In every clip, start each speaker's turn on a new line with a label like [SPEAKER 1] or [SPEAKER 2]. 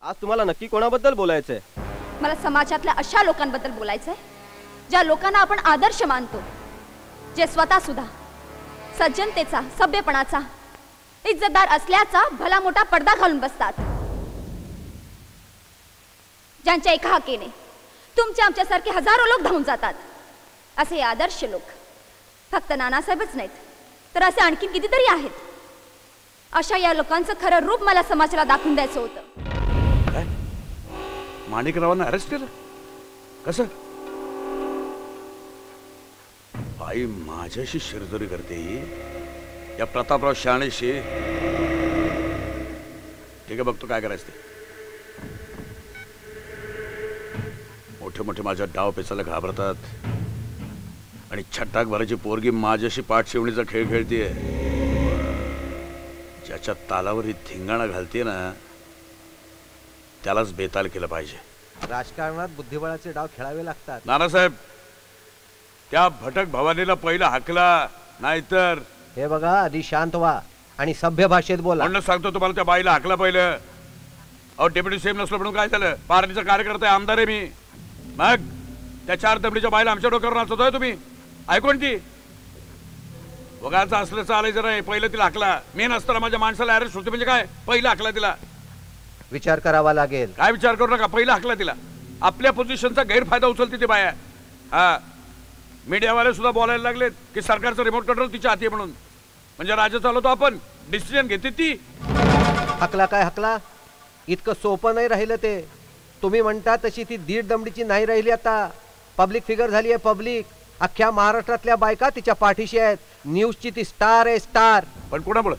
[SPEAKER 1] आज तुम्हाला नक्की कोणाबद्दल बोलायचंय?
[SPEAKER 2] मला समाजातल्या अशा लोकांबद्दल बोलायचंय ज्या लोकांना आपण आदर्श मानतो, जे स्वतः सुद्धा सज्जनतेचा, सभ्यपणाचा, इज्जतदार असल्याचा भला मोठा पडदा घालून बसतात, ज्यांच्या एका हाकेने तुमच्या आमच्यासारखे हजारो लोक धावून जातात. असे आदर्श लोक फक्त नानासाहेबच नाहीत, तर असे आणखीन कितीतरी आहेत. अशा या लोकांचं खरं रूप मला समाजाला दाखवून द्यायचं होतं.
[SPEAKER 3] काय? माणिकरावांना अरेस्ट केलं? कसं? आई माझ्याशी शिरजोरी करते या प्रतापराव शहाणेशी. ठीक आहे, बघतो काय करायचं ते. मोठे मोठे माझ्या डाव पेचायला घाबरतात आणि छटाक भराची पोरगी माझ्याशी पाठशिवणीचा खेळ खेळतीये. ज्याच्या तालावर ही धिंगाणा घालते ना त्यालाच बेताल केलं पाहिजे.
[SPEAKER 4] राजकारणात बुद्धिबळाचे डाव खेळावे लागतात.
[SPEAKER 3] नानासाहेब, त्या भटक भवानीला पहिला हाकला, नाहीतर.
[SPEAKER 4] हे बघा, आधी शांत व्हा आणि सभ्य भाषेत बोला.
[SPEAKER 3] म्हणून सांगतो तुम्हाला, त्या बाईला हाकला पहिलं. अहो, डेप्युटी सीएम नसलो म्हणून काय झालं? पार्टीचा कार्यकर्ता आहे, आमदार आहे मी. मग त्या 4 दमडीच्या बाईला आमच्या डोक्यावर नाचवतोय तुम्ही? ऐकून ती बघायचं असलं चालायचं नाही. पहिलं तिला हाकला. मी नसताना माझ्या माणसाला अरेस्ट होते म्हणजे काय? पहिला हाकला तिला.
[SPEAKER 4] विचार करावा लागेल.
[SPEAKER 3] काय विचार करू नका, पहिला हाकला तिला. आपल्या पोझिशनचा गैरफायदा उचलते ती बाया. हा, मीडियावाले सुद्धा बोलायला लागलेत की सरकारचं रिमोट कंट्रोल तिच्या हाती म्हणून. म्हणजे राज्य चालवतो आपण, डिसिजन घेते ती.
[SPEAKER 4] हकला काय हकला? इतकं सोपं नाही राहिलं ते. तुम्ही म्हणता तशी ती 1.5 दमडीची नाही राहिली. आता पब्लिक फिगर झाली आहे. पब्लिक अख्ख्या महाराष्ट्रातल्या बायका तिच्या पाठीशी आहेत. न्यूजची ती स्टार आहे, स्टार.
[SPEAKER 3] पण कोणामुळं?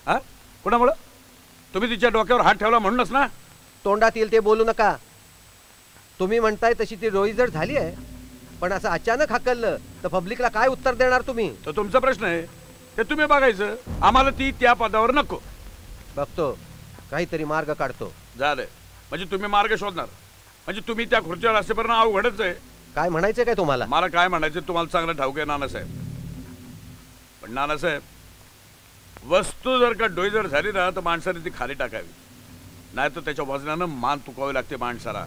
[SPEAKER 3] हा, कोणामुळं? तुम्ही तिच्या डोक्यावर हात ठेवला म्हणूनच ना.
[SPEAKER 4] तोंडात येईल ते बोलू नका. तुम्ही म्हणताय तशी ती डोईजड झाली आहे, पण असं अचानक हाकललं तर पब्लिकला काय उत्तर देणार तुम्ही?
[SPEAKER 3] तो तुमचा प्रश्न आहे, ते तुम्ही बघायचं. आम्हाला ती त्या पदावर नको.
[SPEAKER 4] बघतो, काहीतरी मार्ग काढतो.
[SPEAKER 3] झालंय म्हणजे तुम्ही मार्ग शोधणार. म्हणजे तुम्ही त्या खुर्चीवर असेपर्यंत अवघडच आहे.
[SPEAKER 4] काय म्हणायचं काय तुम्हाला?
[SPEAKER 3] मला काय म्हणायचं तुम्हाला चांगलं ठाऊक आहे नानासाहेब. पण नानासाहेब, वस्तू जर का डोईजर झाली ना तर माणसाने ती खाली टाकावी, नाही तर त्याच्या वजनानं मान तुकावी लागते माणसाला.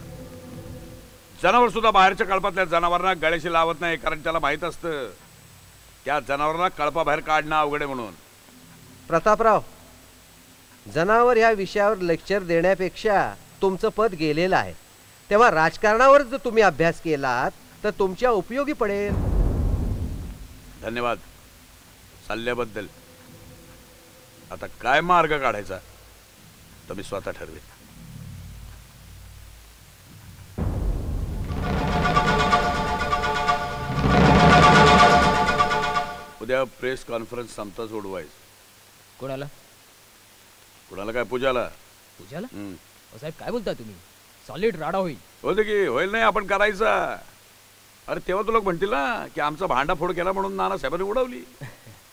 [SPEAKER 3] जनावर सुद्धा बाहेरच्या कळपातल्या जनावरांना गळ्याशी लावत नाही, कारण त्याला माहीत असतं त्या जनावरांना कळपाबाहेर काढणं अवघड आहे म्हणून.
[SPEAKER 4] प्रतापराव, जनावर ह्या विषयावर लेक्चर देण्यापेक्षा तुमचं पद गेलेलं आहे. तेव्हा राजकारणावर जर तुम्ही अभ्यास केलात तर तुमच्या उपयोगी पडेल.
[SPEAKER 3] धन्यवाद सल्ल्याबद्दल. आता काय मार्ग काढायचा तर मी स्वतः ठरवेन. उद्या प्रेस कॉन्फरन्स संपता सोडवायचं.
[SPEAKER 5] कोणाला?
[SPEAKER 3] कुणाला काय? पूजाला.
[SPEAKER 5] पूजाला? साहेब काय बोलता तुम्ही? सॉलिड राडा होईल.
[SPEAKER 3] होते की होईल नाही, आपण करायचा. अरे तेव्हा तुला म्हणतील ना की आमचा भांडाफोड केला म्हणून नानासाहेबांनी उडवली.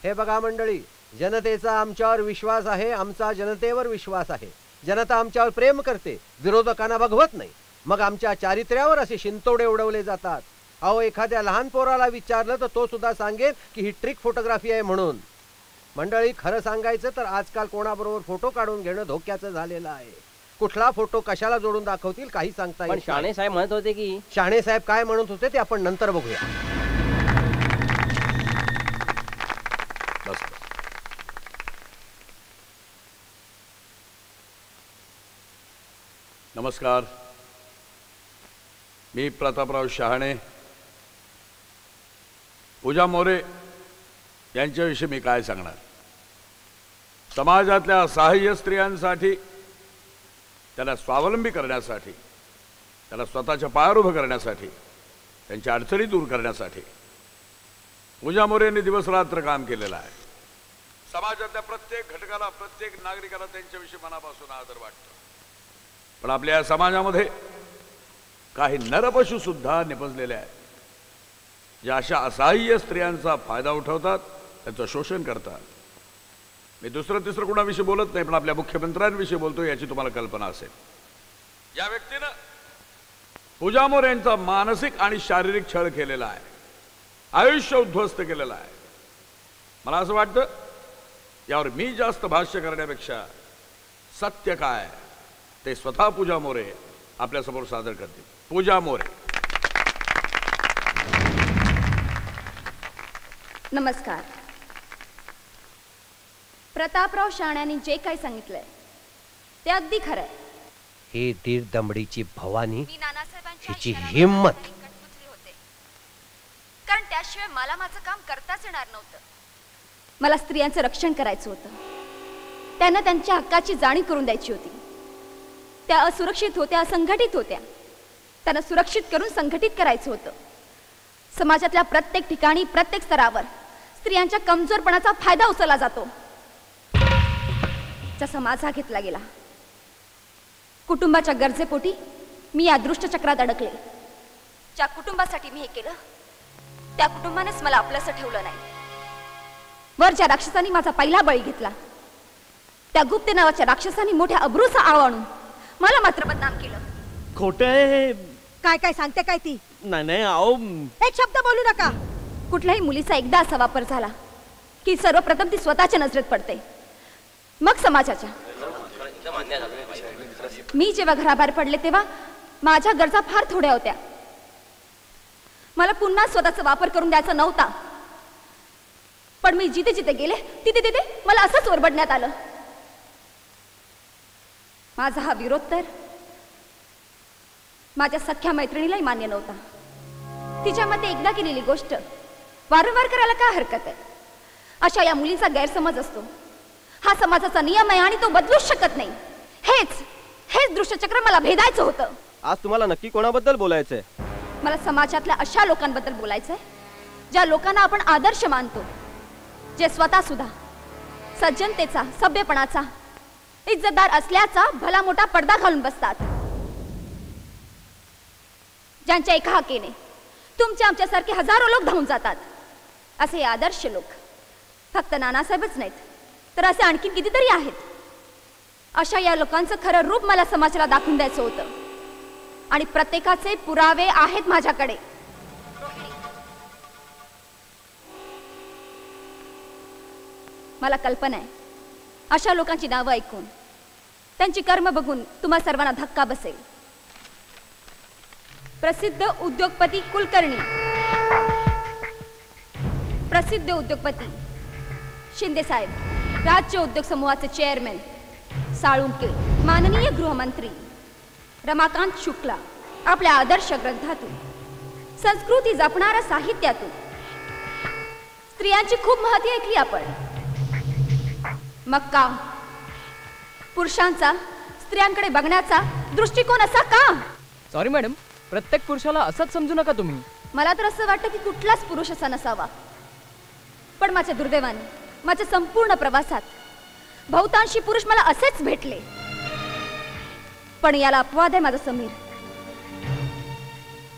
[SPEAKER 4] हे बघा मंडळी, जनतेचा आमच्यावर विश्वास आहे, आमचा जनतेवर विश्वास आहे. जनता आमच्यावर प्रेम करते, विरोधकांना बघवत नाही. मग आमच्या चारित्र्यावर असे शिंतोडे उडवले जातात. अहो, एखाद्या लहान पोराला विचारलं तर तो सुद्धा सांगेल की ही ट्रिक फोटोग्राफी आहे म्हणून. मंडळी, खरं सांगायचं तर आजकाल कोणाबरोबर फोटो काढून घेणं धोक्याचं झालेलं आहे. कुठला फोटो कशाला जोडून दाखवतील काही सांगता येत नाही.
[SPEAKER 1] शहाणे साहेब म्हणत होते की
[SPEAKER 4] शहाणे साहेब काय म्हणत होते ते आपण नंतर बघूया.
[SPEAKER 3] बस. नमस्कार, मी प्रतापराव शहाणे. पूजा मोरे यांच्याविषयी मी काय सांगणार? समाजातल्या असहाय्य स्त्रियांसाठी, त्यांना स्वावलंबी करण्यासाठी, त्यांना स्वतःच्या पायावर उभं करण्यासाठी, त्यांच्या अडचणी दूर करण्यासाठी पूजा मोरे यांनी दिवसरात्र काम केलेलं आहे. समाजातल्या प्रत्येक घटकाला, प्रत्येक नागरिकाला त्यांच्याविषयी मनापासून आदर वाटतो. पण आपल्या समाजामध्ये काही नरपशु सुद्धा निपजलेले आहेत, जे अशा असहाय्य स्त्रियांचा फायदा उठवतात, त्यांचं शोषण करतात. मी दुसरं तिसरं कोणाविषयी बोलत नाही, पण आपल्या मुख्यमंत्र्यांविषयी बोलतो, याची तुम्हाला कल्पना असेल. या व्यक्तीनं पूजा मोरे यांचा मानसिक आणि शारीरिक छळ केलेला आहे, आयुष्य उद्ध्वस्त केलेलं आहे. मला असं वाटतं यावर मी जास्त भाष्य करण्यापेक्षा सत्य काय ते स्वतः पूजा मोरे आपल्यासमोर सादर करतील. पूजा मोरे.
[SPEAKER 2] नमस्कार. प्रतापराव शाण्यानी जे काही सांगितलंय ते अगदी खरं आहे.
[SPEAKER 4] ही दीड दमडीची भवानी,
[SPEAKER 2] मी नानासाहेबांच्या
[SPEAKER 4] हिची
[SPEAKER 2] इशाऱ्यावर
[SPEAKER 4] हिम्मत.
[SPEAKER 2] कटपुतली होते. कारण त्याशिवाय मला माझं काम करताच येणार नव्हतं. मला स्त्रियांचं रक्षण करायचं होतं. त्यांना त्यांच्या हक्काची जाणीव करून द्यायची होती. त्या असुरक्षित होत्या, असंघटित होत्या. त्यांना सुरक्षित करून संघटित करायचं होतं. समाजातल्या प्रत्येक ठिकाणी, प्रत्येक स्तरावर स्त्रियांच्या कमजोरपणाचा फायदा उचलला जातो. जसा माझा घेतला गेला. कुटुंबाच्या गरजेपोटी मी या दुष्टचक्रात अडकले. ज्या कुटुंबासाठी मी हे केलं त्या कुटुंबानेच मला आपलंसं ठेवलं नाही. वर ज्या राक्षसांनी माझा पहिला बळी घेतला त्या गुप्ते नावाच्या राक्षसांनी मोठ्या अब्रूचा आळ आणून मला मात्र बदनाम केलं.
[SPEAKER 1] खोटं
[SPEAKER 6] काय काय सांगते काय ती?
[SPEAKER 1] नाही अहो
[SPEAKER 6] एक शब्द बोलू नका.
[SPEAKER 2] कुठल्याही मुलीचा एकदा असा वापर झाला की सर्वप्रथम ती स्वतःच्या नजरेत पडते, मग समाजाच्या. मी जेव्हा घराबाहेर पडले तेव्हा माझ्या गरजा फार थोड्या होत्या. मला पुन्हा स्वतःचा वापर करून द्यायचा नव्हता. पण मी जिथे जिथे गेले तिथे तिथे मला असंच ओरबडण्यात आलं. माझा हा विरोध तर माझ्या सख्या मैत्रिणीलाही मान्य नव्हता. तिच्यामध्ये एकदा केलेली गोष्ट वारंवार करायला काय हरकत आहे? अशा या मुलींचा गैरसमज असतो. हा समाजाचा नियम आहे आणि तो बदलूच शकत नाही. हेच दुष्टचक्र मला भेदायचं होतं.
[SPEAKER 1] आज तुम्हाला नक्की कोणाबद्दल बोलायचंय?
[SPEAKER 2] मला समाजातल्या अशा लोकांबद्दल बोलायचंय ज्या लोकांना आपण आदर्श मानतो, जे स्वतः सुद्धा सज्जनतेचा, सभ्यपणाचा, इज्जतदार असल्याचा भला मोठा पडदा घालून बसतात. ज्यांच्या एका हाकेने तुमच्या आमच्यासारखे हजारो लोक धावून जातात. असे हे आदर्श लोक फक्त नानासाहेबच नाहीत तर असे आणखी कितीतरी आहेत. अशा या लोकांचं खरं रूप मला समाजाला दाखवून द्यायचं होतं आणि प्रत्येकाचे पुरावे आहेत माझ्याकडे. मला कल्पना आहे अशा लोकांची नावं ऐकून, त्यांची कर्म बघून तुम्हा सर्वांना धक्का बसेल. प्रसिद्ध उद्योगपती कुलकर्णी, प्रसिद्ध उद्योगपती शिंदे साहेब, राज्य उद्योग समूहाचे चेअरमॅन साळुंके, माननीय गृहमंत्री रमाकांत शुक्ला, आपल्या आदर्श ग्रंथातून, संस्कृती जपणाऱ्या साहित्यातून स्त्रियांची खूप महती ऐकली आपण. मग का पुरुषांचा स्त्रियांकडे बघण्याचा दृष्टिकोन असा का?
[SPEAKER 5] सॉरी मॅडम, प्रत्येक पुरुषाला असंच समजू नका तुम्ही.
[SPEAKER 2] मला तर असं वाटतं की कुठलाच पुरुष असा नसावा. पण माझ्या दुर्दैवाने माझ्या संपूर्ण प्रवासात बहुतांशी पुरुष मला असेच भेटले. पण याला अपवाद आहे माझा समीर.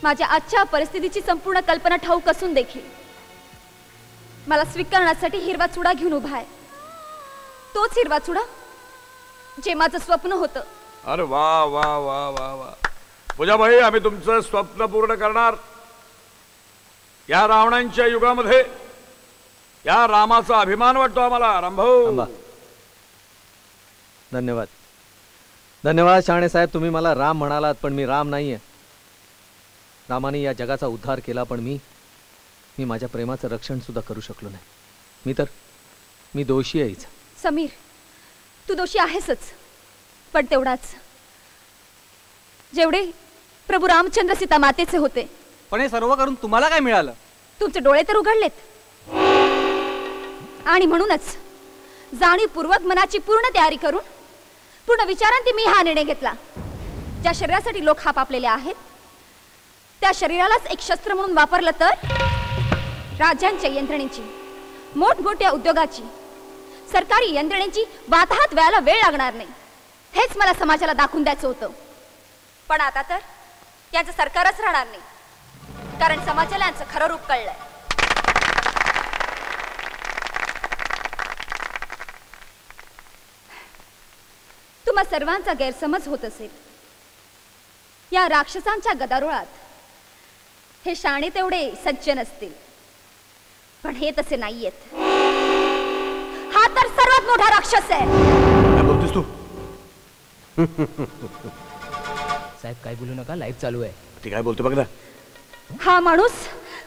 [SPEAKER 2] माझ्या आजच्या परिस्थितीची संपूर्ण कल्पना ठाऊक असून देखील मला स्वीकारण्यासाठी हिरवा चुडा घेऊन उभा आहे. तोच हिरवा चुडा जे माझं स्वप्न होतं.
[SPEAKER 3] अरे वा वा वा वा वा. पूजाबाई, आम्ही तुमचं स्वप्न पूर्ण करणार. या रावणांच्या युगामध्ये या रामाचा अभिमान वाटतो आम्हाला. रामभाऊ,
[SPEAKER 7] धन्यवाद. धन्यवाद शाणे साहेब, तुम्ही मला राम म्हणालात पण मी राम नाहीये. रामाने या जगाचा उद्धार केला पण मी माझ्या प्रेमाचं रक्षण सुद्धा करू शकलो नाही. मी दोषी आहेच.
[SPEAKER 2] समीर, तू दोषी आहेसच, पण तेवढाच जेवढे प्रभू रामचंद्र सीता मातेचे होते.
[SPEAKER 8] पण हे सर्व करून तुम्हाला काय मिळालं?
[SPEAKER 2] तुमचे डोळे तर उघडलेत. आणि म्हणूनच जाणीवपूर्वक मनाची पूर्ण तयारी करून पूर्ण विचारांती मी हा निर्णय घेतला. ज्या शरीरासाठी लोक हापापलेले आहेत त्या शरीरालाच एक शस्त्र म्हणून वापरलं तर राज्यांच्या यंत्रणेची, मोठमोठ्या उद्योगाची, सरकारी यंत्रणेची वाताहत व्हायला वेळ लागणार नाही. हेच मला समाजाला दाखवून द्यायचं होतं. पण आता तर याचं सरकारच राहणार नाही, कारण समाजाला यांचं खरं रूप कळलंय. तुम्हा सर्वांचा गैरसमज होत असेल. या राक्षसांच्या गदारोळात हे शाणे तेवढे सज्जन असतील, पण हे तसे नाहीयेत. हा तर सर्वात मोठा राक्षस आहे.
[SPEAKER 3] काय बोलतेस तू?
[SPEAKER 5] साहेब काय बोलू नका, लाईव्ह चालू आहे.
[SPEAKER 3] ती काय बोलतो बघ ना.
[SPEAKER 2] हा माणूस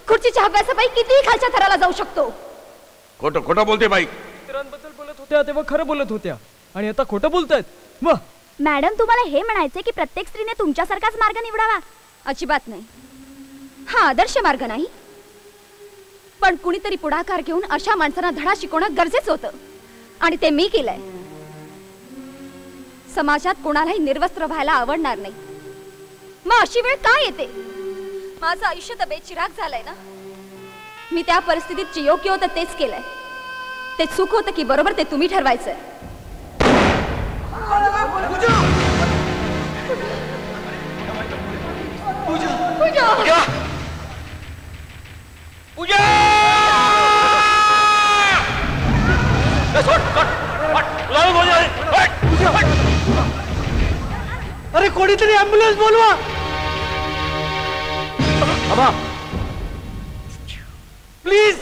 [SPEAKER 2] खुर्चीच्या अभ्यासापायी कितीही खालच्या थराला जाऊ शकतो.
[SPEAKER 3] खोटं खोटं बोलते बाई.
[SPEAKER 5] मित्रांबद्दल बोलत होत्या तेव्हा खरं बोलत होत्या आणि आता खोटं बोलतायत. वा
[SPEAKER 2] मॅडम, तुम्हाला हे म्हणायचे की प्रत्येक स्त्रीने तुमच्यासारखाच मार्ग निवडावा? अजिबात नाही. हा आदर्श मार्ग नाही, पण कुणीतरी पुढाकार घेऊन अशा माणसांना धडा शिकवणं गरजेचं होतं आणि ते मी केलंय. समाजात कोणालाही निर्वस्त्र व्हायला आवडणार नाही. मग अशी वेळ काय येते? माझं आयुष्य तर बेचिराग झालंय ना. मी त्या परिस्थितीत जे योग्य होतं तेच केलंय. ते चूक होतं की बरोबर ते तुम्ही ठरवायचंय.
[SPEAKER 7] अरे कोणीतरी ॲम्ब्युलन्स बोलवा. प्लीज.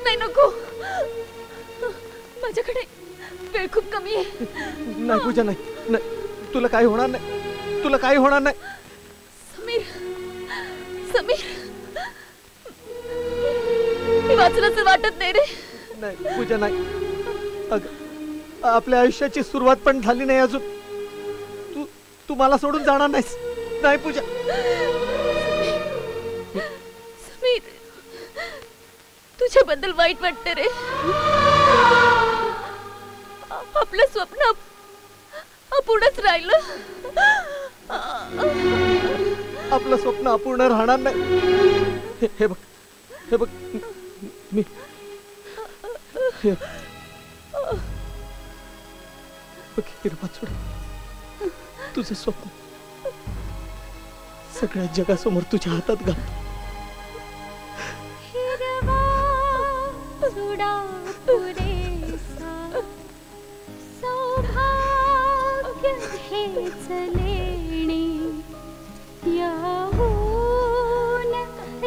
[SPEAKER 2] नाही, नको. माझ्याकडे वेळ खूप कमी आहे.
[SPEAKER 7] नाही पूजा, नाही. तुला काही होणार नाही. तुला काही होणार नाही.
[SPEAKER 2] समीर, समीर, मी वाचण्याचं वाटत नाही रे.
[SPEAKER 7] नाही पूजा, नाही. आपल्या आयुष्याची सुरुवात पण झाली नाही अजून. तू मला सोडून जाणार नाहीस. नाही पूजा.
[SPEAKER 2] समीर, तुझ्याबद्दल वाईट वाटतं रे. आपलं स्वप्न अपूर्णच राहिलं.
[SPEAKER 7] आपलं स्वप्न अपूर्ण राहणार नाही. हे बघ, हे बघ, मी तुझं स्वप्न सगळ्या जगासमोर तुझ्या हातात घाल.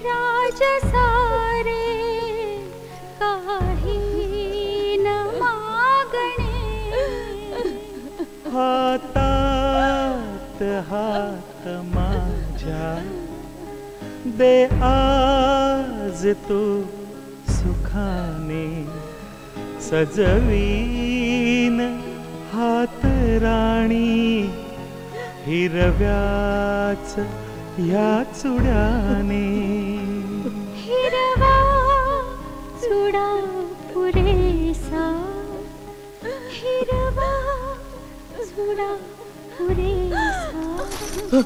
[SPEAKER 2] राजसारे काही न मागणे.
[SPEAKER 9] हातात हात माझ्या दे आज तू सुखाने सजवीन हात राणी हिरव्याच ह्या चुड्याने.
[SPEAKER 2] हिरवा चुडा पुरेसा, हिरवा चुडा पुरेसा.